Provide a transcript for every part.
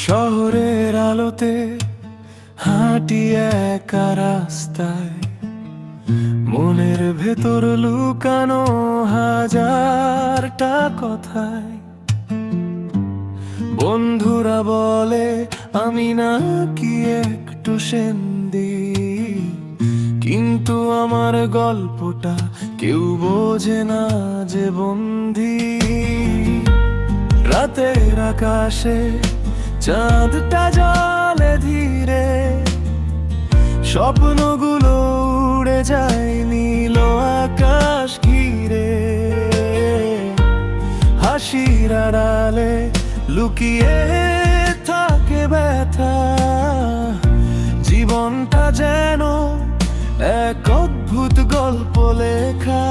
শহরের আলোতে হাঁটি একা রাস্তায়, মনের ভেতর লুকানো হাজারটা কথায়। বন্ধুরা বলে আমি নাকি একটু সেন্দি, কিন্তু আমার গল্পটা কেউ বোঝে না যে বন্দি। রাতের আকাশে চাঁদটা জ্বলে ধীরে, স্বপ্নগুলো উড়ে যায় নীল আকাশ ঘিরে। হাসির আড়ালে লুকিয়ে থাকে ব্যথা, জীবনটা যেন এক অদ্ভুত গল্প লেখা।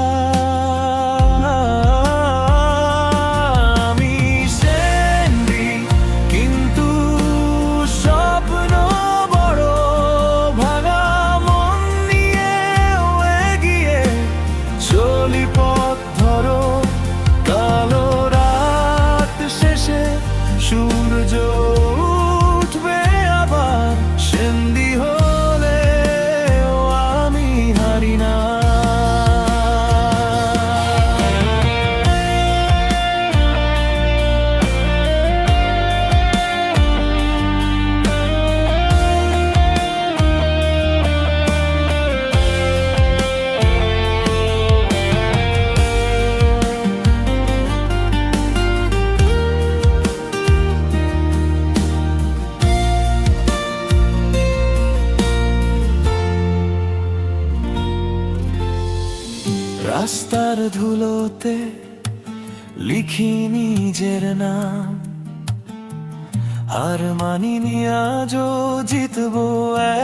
সূর্য উঠবে আবার, সেন্দি হলেও আমি হারি না। রাস্তার ধুলোতে লিখি নিজের নাম, আর মানিনি আজও জিতবো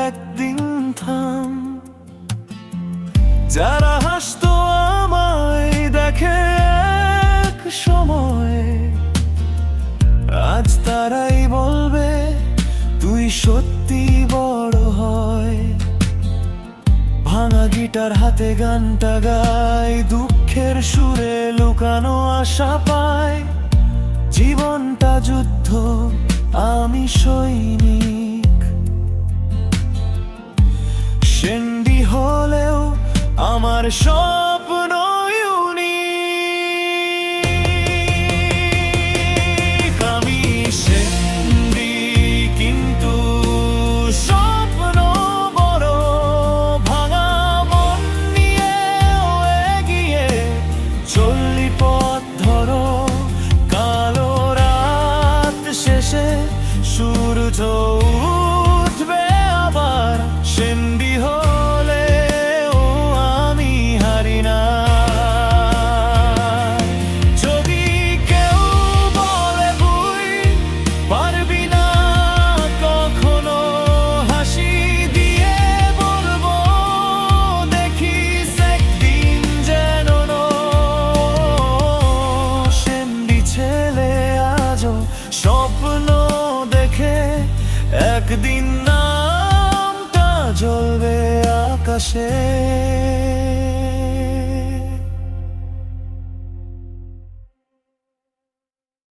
একদিন থাম। যারা হাসতো আমায় দেখে এক সময়, আজ তারাই বলবে তুই সত্যি বড় হয়। ভাঙা গিটার হাতে গানটা গাই, দুঃখের সুরে লুকানো আশা পাই। জীবনটা যুদ্ধ, আমি সৈনিক। সেন্দি হলেও আমার স্বপ্ন ইউনিক। আমি সেন্দি কিন্তু স্বপ্ন বড়, ভাঙা মন নিয়ে এগিয়ে চললি পথ ধরো। কালো রাত শেষে সূর্য উঠবে আবার, সেন্দি হলেও আমি হারি না। যদি কেউ বলে ভুই পারবি না কখনো, হাসি দিয়ে বলবো দেখিস একদিন যেন। সেন্দি ছেলে আজও স্বপ্ন দেখে, একদিন নামটা জ্বলবে আকাশে।